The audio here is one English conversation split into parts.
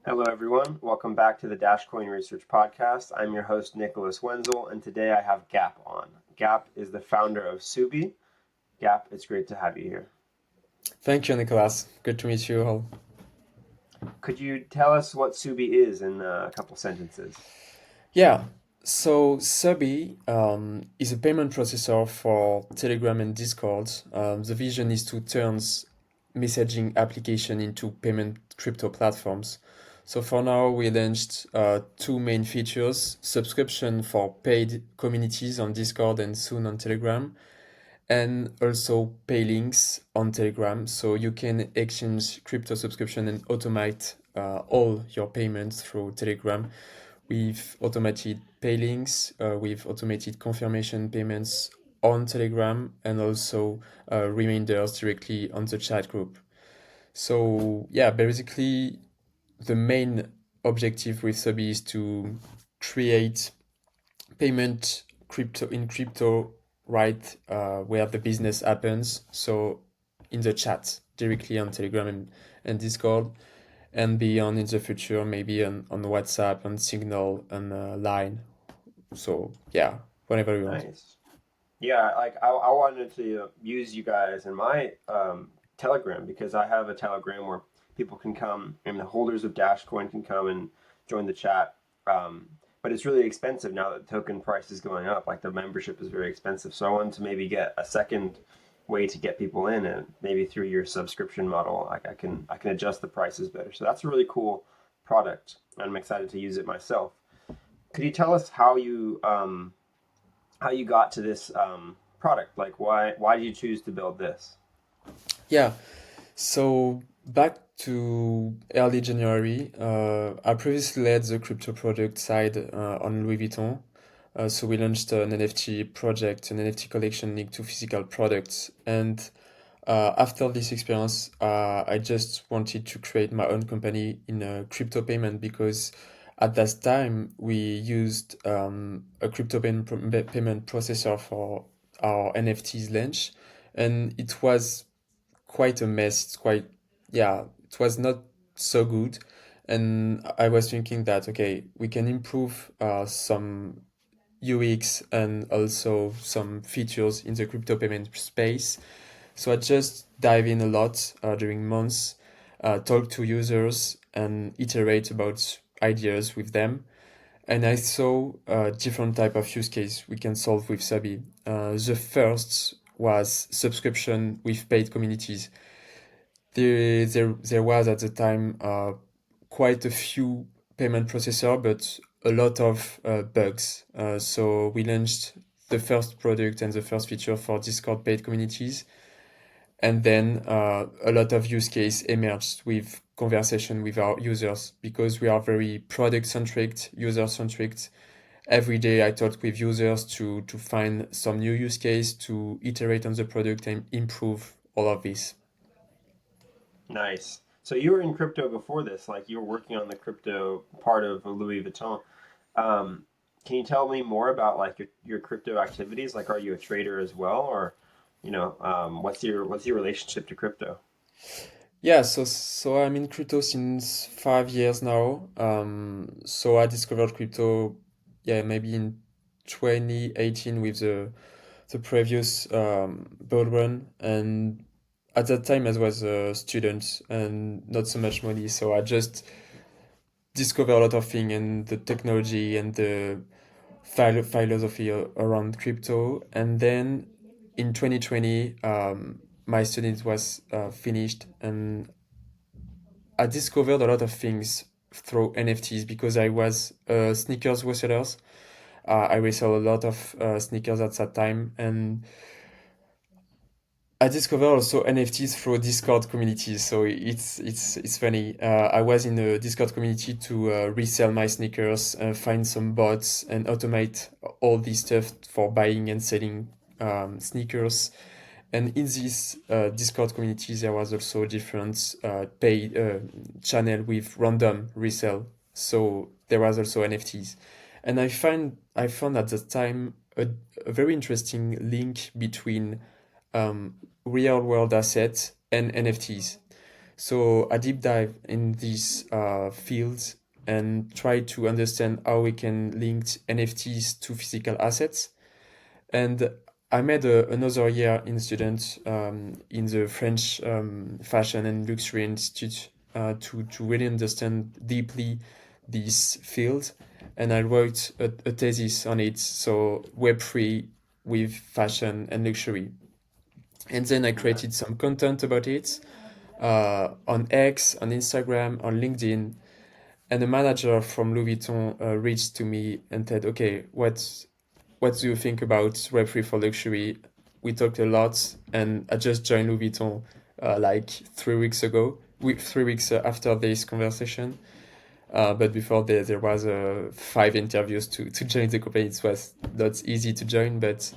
Hello, everyone. Welcome back to the Dashcoin Research Podcast. I'm your host, Nicholas Wenzel, and today I have Gap on. Gap is the founder of Suby. Gap, it's great to have you here. Thank you, Nicholas. Good to meet you all. Could you tell us what Suby is in a couple sentences? Yeah, so Suby is a payment processor for Telegram and Discord. The vision is to turn messaging application into payment crypto platforms. So for now, we launched two main features: subscription for paid communities on Discord and soon on Telegram, and also pay links on Telegram. So you can exchange crypto subscription and automate all your payments through Telegram. We've automated pay links, we've automated confirmation payments on Telegram, and also reminders directly on the chat group. So yeah, basically the main objective with Subi is to create payment crypto, right, where the business happens. So in the chat directly on Telegram and Discord, and beyond in the future, maybe on WhatsApp, on Signal, and Line. So yeah, whenever you want. Nice. Yeah, I wanted to use you guys in my Telegram because I have a Telegram where people can come and the holders of Dashcoin can come and join the chat. Um, but it's really expensive now that the token price is going up. Like the membership is very expensive. So I wanted to maybe get a second way to get people in, and maybe through your subscription model, I can adjust the prices better. So that's a really cool product, and I'm excited to use it myself. Could you tell us how you got to this product. Like, why did you choose to build this? Yeah. So back to early January, I previously led the crypto product side on Louis Vuitton. So we launched an NFT project, an NFT collection linked to physical products. And after this experience, I just wanted to create my own company in a crypto payment because at that time we used a crypto payment processor for our NFTs launch, and it was quite a mess. It's quite, yeah, it was not so good. And I was thinking that, okay, we can improve some UX and also some features in the crypto payment space. So I just dive in a lot during months, talk to users and iterate about ideas with them. And I saw a different type of use case we can solve with Sabi. The first was subscription with paid communities. There was at the time quite a few payment processor, but a lot of bugs. So we launched the first product and the first feature for Discord paid communities, and then a lot of use case emerged with conversation with our users because we are very product centric, user centric. Every day I talk with users to find some new use case to iterate on the product and improve all of this. Nice. So you were in crypto before this, like you were working on the crypto part of Louis Vuitton. Um, can you tell me more about like your crypto activities? Like, are you a trader as well, or what's your relationship to crypto? Yeah, so I'm in crypto since 5 years now. So I discovered crypto, yeah, maybe in 2018 with the previous bull run, and at that time I was a student and not so much money, so I just discovered a lot of things and the technology and the philosophy around crypto, and then in 2020 my student was finished, and I discovered a lot of things through NFTs because I was a sneakers reseller. I resell a lot of sneakers at that time, and I discovered also NFTs through Discord communities. So it's funny. I was in a Discord community to resell my sneakers, find some bots, and automate all this stuff for buying and selling sneakers. And in this Discord community, there was also different paid channel with random resell. So there was also NFTs, and I found at the time a very interesting link between um, real world assets and NFTs. So I deep dive in these fields and try to understand how we can link NFTs to physical assets. And I made another year in student in the French Fashion and Luxury Institute to really understand deeply this field. And I wrote a thesis on it, so Web3 with fashion and luxury. And then I Yeah. created some content about it on X, on Instagram, on LinkedIn. And the manager from Louis Vuitton reached to me and said, "Okay, what do you think about Web3 for luxury?" We talked a lot, and I just joined Louis Vuitton like 3 weeks ago. 3 weeks after this conversation. But before there was 5 interviews to join the company. It was not easy to join, but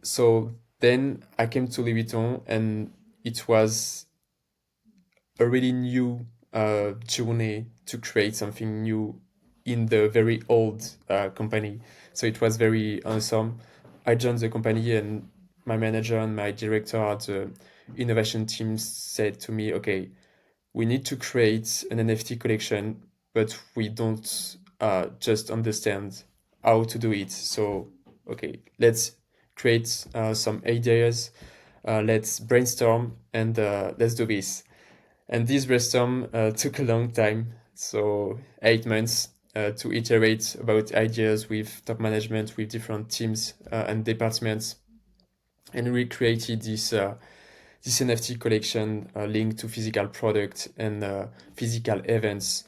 so then I came to Louis Vuitton, and it was a really new journey to create something new in the very old company. So it was very awesome. I joined the company, and my manager and my director at the innovation team said to me, "Okay, we need to create an NFT collection, but we don't just understand how to do it. So, okay, let's create some ideas, let's brainstorm, and let's do this." And this brainstorm took a long time, so 8 months to iterate about ideas with top management, with different teams and departments, and we created this NFT collection linked to physical product and physical events,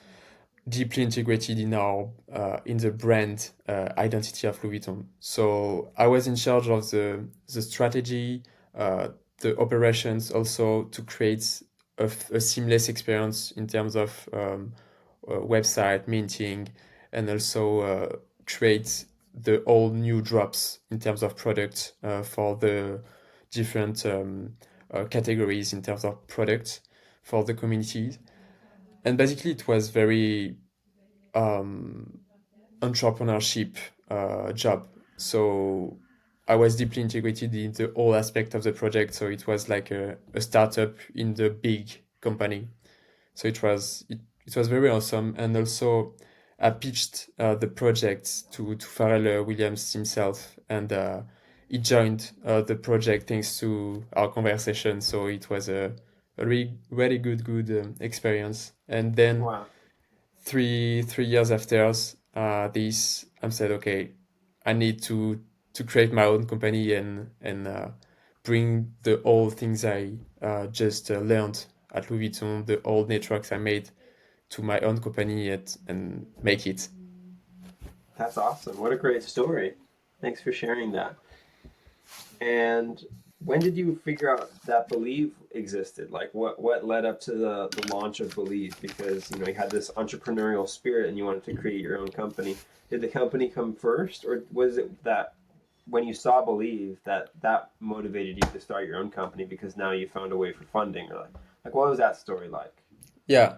deeply integrated in the brand identity of Louis Vuitton. So I was in charge of the strategy, uh, the operations, also to create a seamless experience in terms of website minting, and also create the all new drops in terms of product for the different categories in terms of products for the communities. And basically, it was very um, entrepreneurship job. So I was deeply integrated in the whole aspect of the project. So it was like a startup in the big company. So it was very awesome. And also, I pitched the project to Pharrell Williams himself, and he joined the project thanks to our conversation. So it was a really very good experience. And then Wow. three years after this, I said, okay, I need to create my own company and bring the old things I just learned at Louis Vuitton, the old networks I made to my own company and make it. That's awesome. What a great story. Thanks for sharing that. And when did you figure out that Believe existed? Like what led up to the launch of Believe? Because you had this entrepreneurial spirit and you wanted to create your own company. Did the company come first, or was it that when you saw Believe that motivated you to start your own company because now you found a way for funding? Or like what was that story like? Yeah.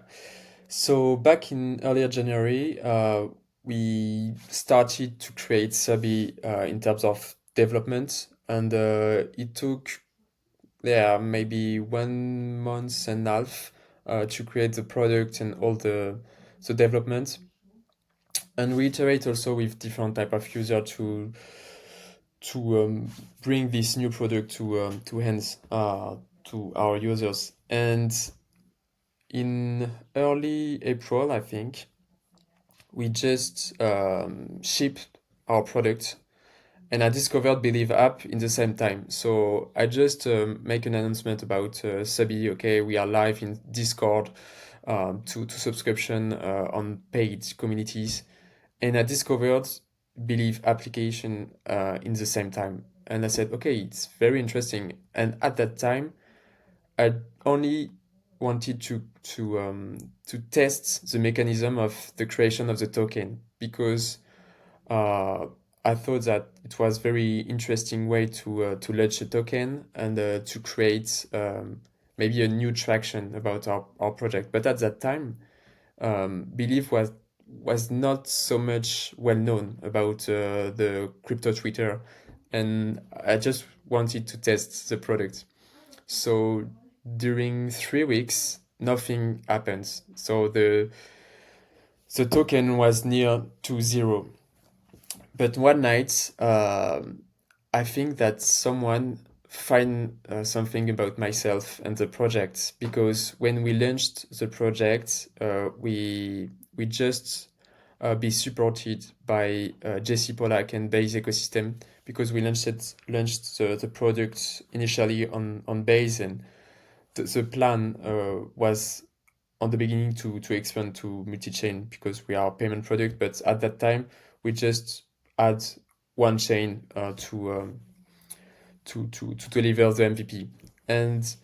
So back in earlier January, we started to create Suby in terms of development, and it took maybe 1 month and a half to create the product and all the development. And we iterate also with different type of user to bring this new product to hands to our users. And in early April, I think, we just shipped our product, and I discovered Believe app in the same time. So I just make an announcement about Subi. Okay, we are live in Discord to subscription on paid communities, and I discovered Believe application in the same time. And I said, okay, it's very interesting. And at that time, I only wanted to test the mechanism of the creation of the token, because uh, I thought that it was very interesting way to launch a token and to create maybe a new traction about our project. But at that time, Believe was not so much well known about the crypto Twitter, and I just wanted to test the product. So during 3 weeks, nothing happens. So the token was near to zero. But one night, I think that someone find something about myself and the project, because when we launched the project, we just be supported by JC Polak and Base ecosystem, because we launched the product initially on Base, and the plan was on the beginning to expand to multi-chain, because we are a payment product, but at that time we just add one chain to deliver the MVP. And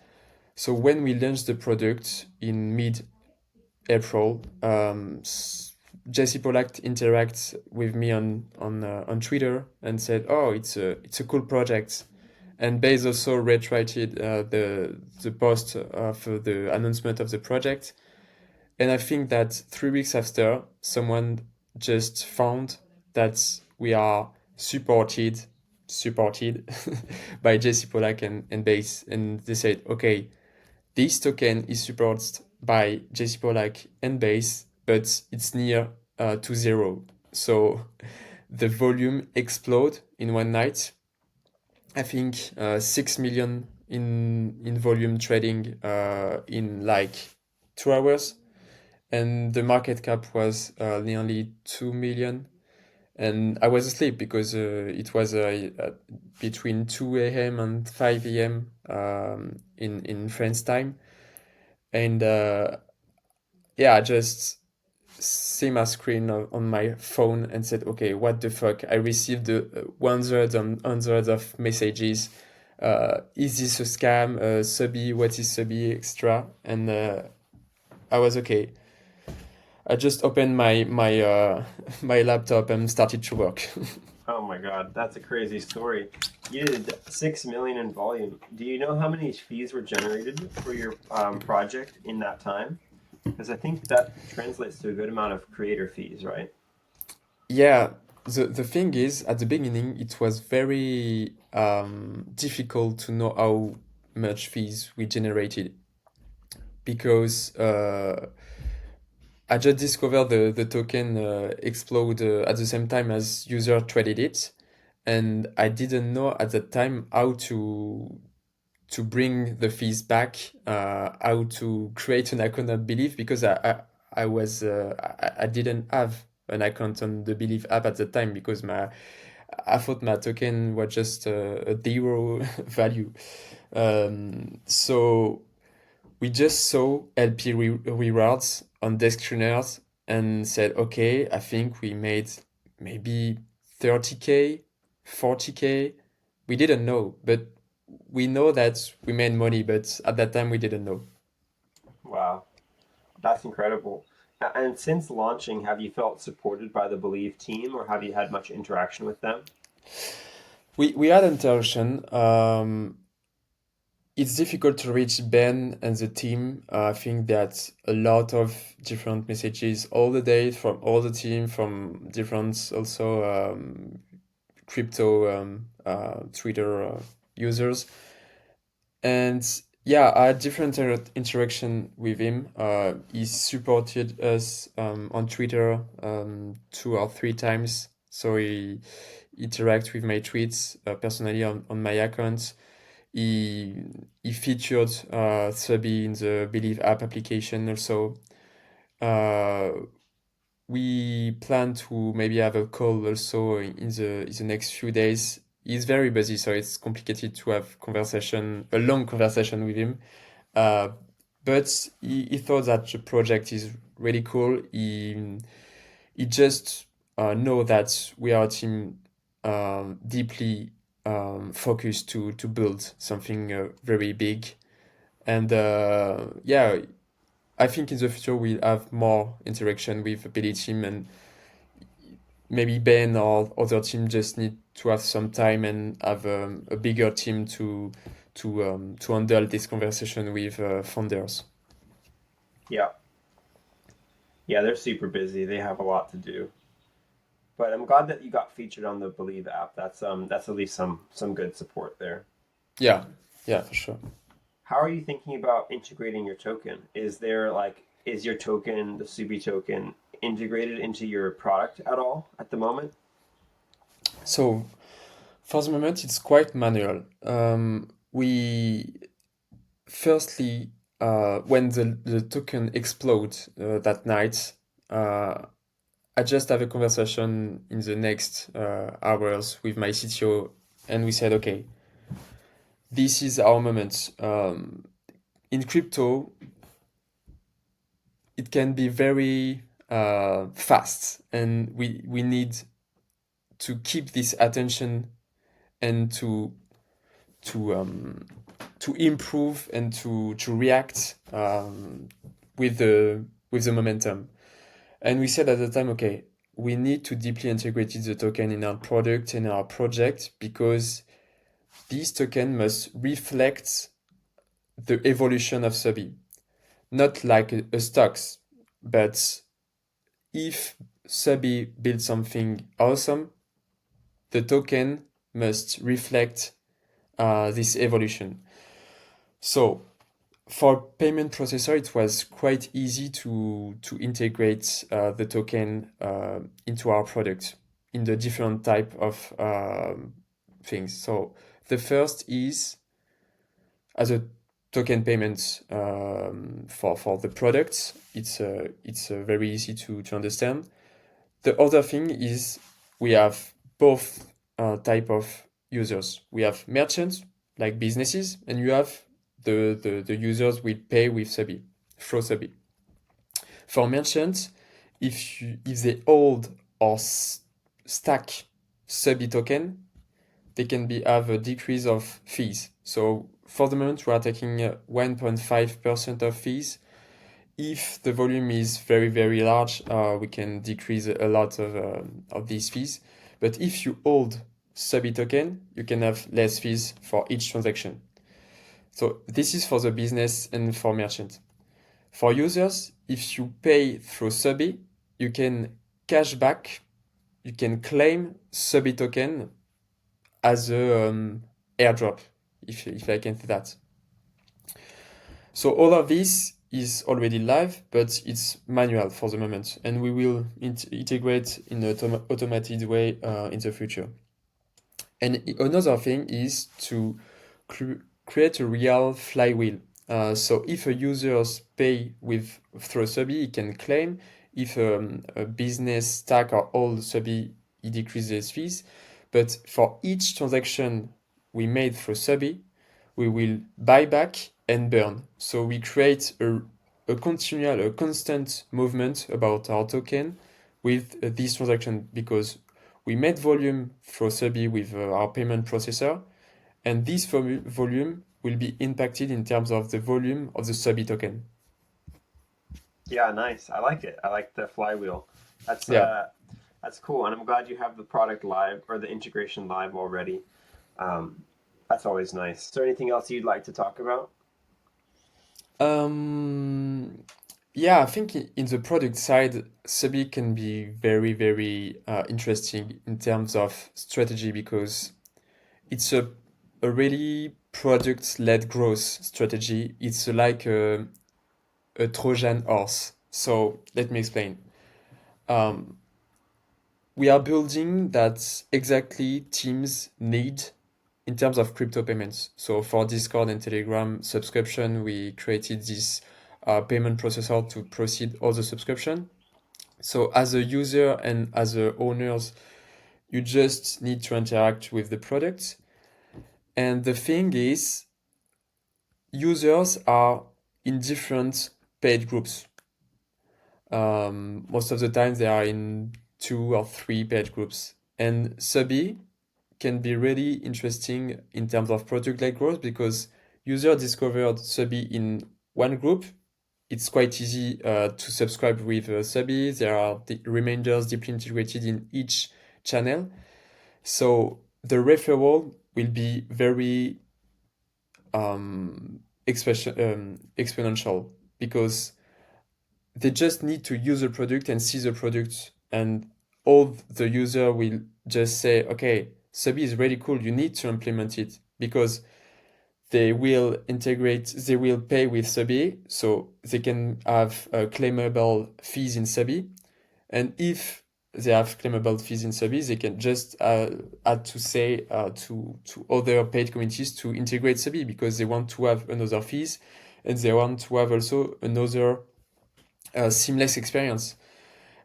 so when we launched the product in mid-April, Jesse Polak interacts with me on Twitter and said, "Oh, it's a cool project." And Base also retweeted the post of the announcement of the project. And I think that 3 weeks after, someone just found that we are supported by JC Polak and Base. And they said, okay, this token is supported by JC Polak and Base, but it's near to zero. So the volume explode in one night. I think 6 million in volume trading in like 2 hours, and the market cap was nearly 2 million. And I was asleep because it was between 2 a.m. and 5 a.m. In France time. And yeah, I just see my screen on my phone and said, okay, what the fuck? I received hundreds and hundreds of messages. Is this a scam? Suby, what is Suby extra? And I was okay. I just opened my my laptop and started to work. Oh my God, that's a crazy story. You did 6 million in volume. Do you know how many fees were generated for your project in that time? Because I think that translates to a good amount of creator fees, right? Yeah, the thing is, at the beginning, it was very difficult to know how much fees we generated, because I just discovered the token explode at the same time as user traded it, and I didn't know at that time how to bring the fees back, how to create an account on Believe, because I didn't have an account on the Believe app at the time, because I thought my token was just a zero value. So we just saw LP rewards on desk trainers and said, okay, I think we made maybe 30K, 40K. We didn't know, but we know that we made money, but at that time we didn't know. Wow, that's incredible. And since launching, have you felt supported by the Believe team, or have you had much interaction with them? We had interaction. It's difficult to reach Ben and the team. I think that a lot of different messages all the day from all the team, from different also crypto Twitter users. And yeah, I had different interaction with him. He supported us on Twitter 2 or 3 times. So he interact with my tweets personally on my account. He he featured Suby in the Believe app application also. Uh, we plan to maybe have a call also in the next few days. He's very busy, so it's complicated to have a long conversation with him. Uh, but he thought that the project is really cool. He just know that we are a team deeply focused to build something very big. And yeah, I think in the future we'll have more interaction with the Billy team, and maybe Ben or other team just need to have some time and have a bigger team to handle this conversation with founders. Yeah, yeah, they're super busy. They have a lot to do. But I'm glad that you got featured on the Believe app. That's at least some good support there. Yeah, yeah, for sure. how are you thinking about integrating your token? Is there like, is your token, the Subi token, integrated into your product at all at the moment? So for the moment, it's quite manual. We firstly, when the token explodes that night, uh, I just have a conversation in the next hours with my CTO, and we said, okay, this is our moment. In crypto, it can be very fast, and we need to keep this attention and to um, to improve and to react with the momentum. And we said at the time, okay, we need to deeply integrate the token in our product and our project because this token must reflect the evolution of Subi, not like a stocks, but if Subi builds something awesome, the token must reflect this evolution. So for payment processor, it was quite easy to integrate the token into our product in the different type of things. So the first is as a token payment for the products. It's very easy to understand. The other thing is we have both type of users. We have merchants like businesses, and you have the users we pay with Subi, through Subi. For merchants, if they hold or stack Subi token, they can have a decrease of fees. So for the moment, we are taking 1.5% of fees. If the volume is very, very large, we can decrease a lot of these fees. But if you hold Subi token, you can have less fees for each transaction. So this is for the business and for merchant. For users, if you pay through Subi, you can cash back, you can claim Subi token as a airdrop, if I can say that. So all of this is already live, but it's manual for the moment, and we will integrate in an automated way in the future. And another thing is to create a real flywheel. So if a users pay with through Subi, he can claim. If a business stack or all Subi, he decreases fees. But for each transaction we made through Subi, we will buy back and burn. So we create a continual, a constant movement about our token with this transaction because we made volume through Subi with our payment processor, and this volume will be impacted in terms of the volume of the Subi token. Yeah, nice. I like it. I like the flywheel. That's Yeah. uh that's cool. And I'm glad you have the product live or the integration live already. Um, that's always nice. Is there anything else you'd like to talk about? Um, yeah, I think in the product side, Subi can be very, very interesting in terms of strategy because it's a really product-led growth strategy. It's like a Trojan horse. So let me explain. Um, we are building that exactly teams need in terms of crypto payments. So for Discord and Telegram subscription, we created this payment processor to proceed all the subscription. So as a user and as a owners, you just need to interact with the product. And the thing is, users are in different paid groups. Most of the time, they are in 2 or 3 paid groups. And Subi can be really interesting in terms of product-led growth because users discovered Subi in one group. It's quite easy to subscribe with Subi. There are the reminders deeply integrated in each channel. So the referral will be very exponential because they just need to use the product and see the product, and all the user will just say, okay, Subi is really cool, you need to implement it because they will pay with Suby, so they can have claimable fees in Suby. And if they have claimable fees in Suby, they can just add to say to other paid communities to integrate Suby because they want to have another fees and they want to have also another seamless experience.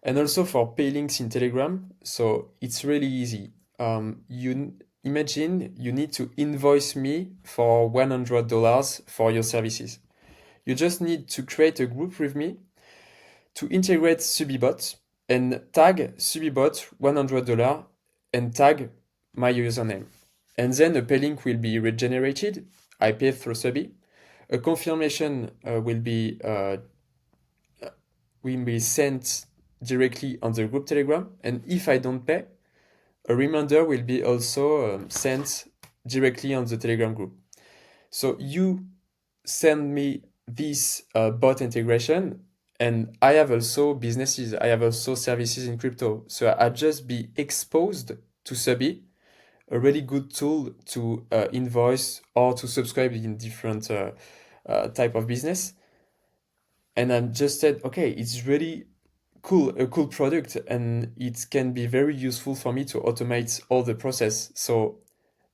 And also for pay links in Telegram, so it's really easy. You imagine you need to invoice me for $100 for your services. You just need to create a group with me to integrate SubiBot and tag SubiBot $100 and tag my username. And then a pay link will be regenerated. I pay through Subi. A confirmation will be sent directly on the group Telegram. And if I don't pay, a reminder will be also sent directly on the Telegram group. So you send me this bot integration, and I have also businesses, I have also services in crypto. So I just be exposed to Subi, a really good tool to invoice or to subscribe in different type of business. And I just said, okay, it's really cool, a cool product, and it can be very useful for me to automate all the process. So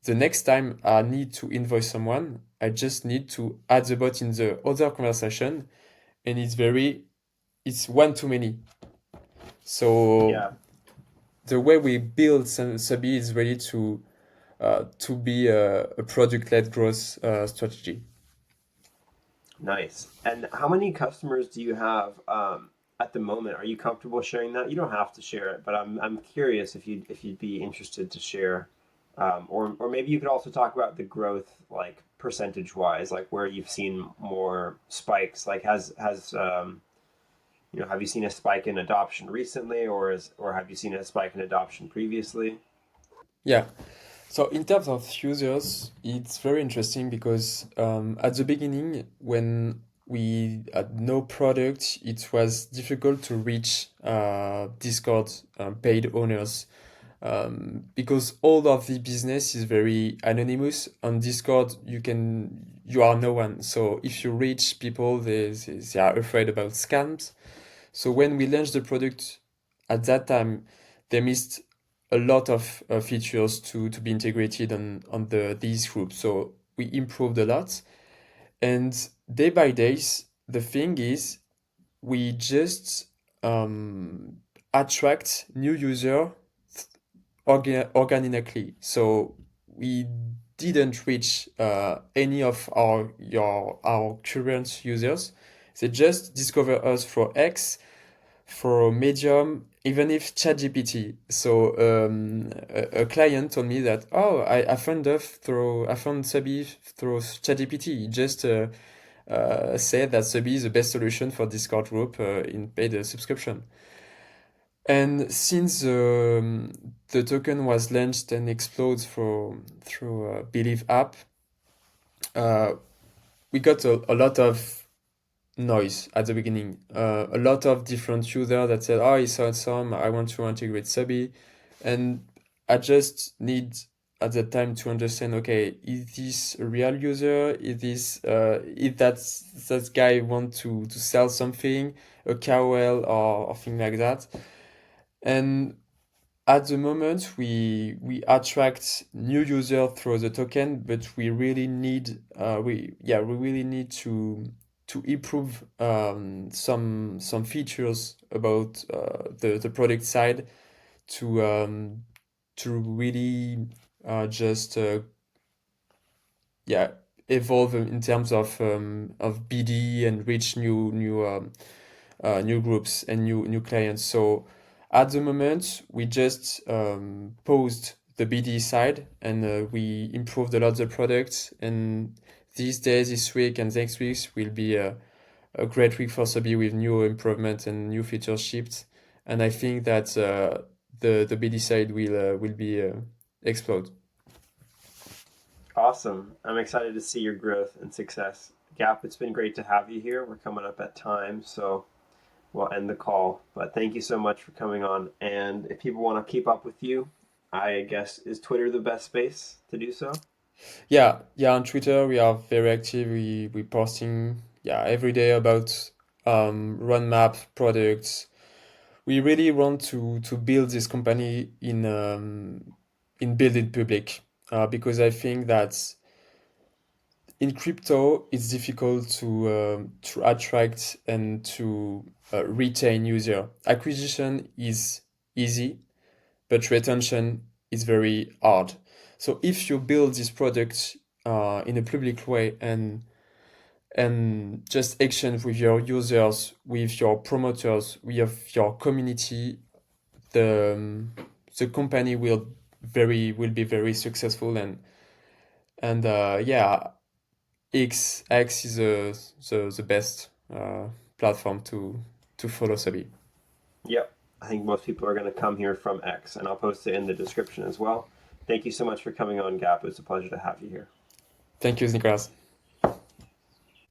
the next time I need to invoice someone, I just need to add the bot in the other conversation, and it's one too many. So Yeah, the way we build Subi is ready to be a product-led growth strategy. nice. And how many customers do you have at the moment? Are you comfortable sharing that? You don't have to share it, but I'm curious if you'd be interested to share, or maybe you could also talk about the growth, like percentage wise, like where you've seen more spikes. Like have you seen a spike in adoption recently, or have you seen a spike in adoption previously? Yeah. So in terms of users, it's very interesting because at the beginning, when we had no product, it was difficult to reach Discord paid owners because all of the business is very anonymous. On Discord, you are no one. So if you reach people, they are afraid about scams. So when we launched the product at that time, they missed a lot of features to be integrated on these groups. So we improved a lot. And day by days, the thing is we just attract new user organically. So we didn't reach any of our current users. They just discover us for X, for Medium, even if ChatGPT. So a client told me that I found Subi through ChatGPT. He just said that Subi is the best solution for Discord group in paid subscription. And since the token was launched and explodes through Believe app, uh, we got a lot of noise at the beginning. A lot of different users that said, "Oh, it's awesome. I want to integrate Subi," and I just need at that time to understand. Okay, is this a real user? If that guy want to sell something, a KOL or thing like that, and at the moment, we attract new users through the token, but we really need to improve some features about the product side to really just yeah evolve in terms of BD and reach new groups and new clients. So at the moment, we just paused the BD side and we improved a lot the products. And these days, this week and next week will be a great week for Subi with new improvements and new features shipped. And I think that the BD side will be explode. Awesome. I'm excited to see your growth and success. Gap, it's been great to have you here. We're coming up at time, so we'll end the call. But thank you so much for coming on. And if people want to keep up with you, I guess is Twitter the best space to do so? Yeah, on Twitter we are very active. We posting every day about roadmap products. We really want to build this company in build it public, because I think that in crypto it's difficult to attract and to retain user. Acquisition is easy, but retention is very hard. So if you build this product in a public way and just exchange with your users, with your promoters, with your community, the company will be very successful. And X is the best platform to follow Suby. Yep. I think most people are going to come here from X, and I'll post it in the description as well. Thank you so much for coming on, Gap. It was a pleasure to have you here. Thank you, Nicholas.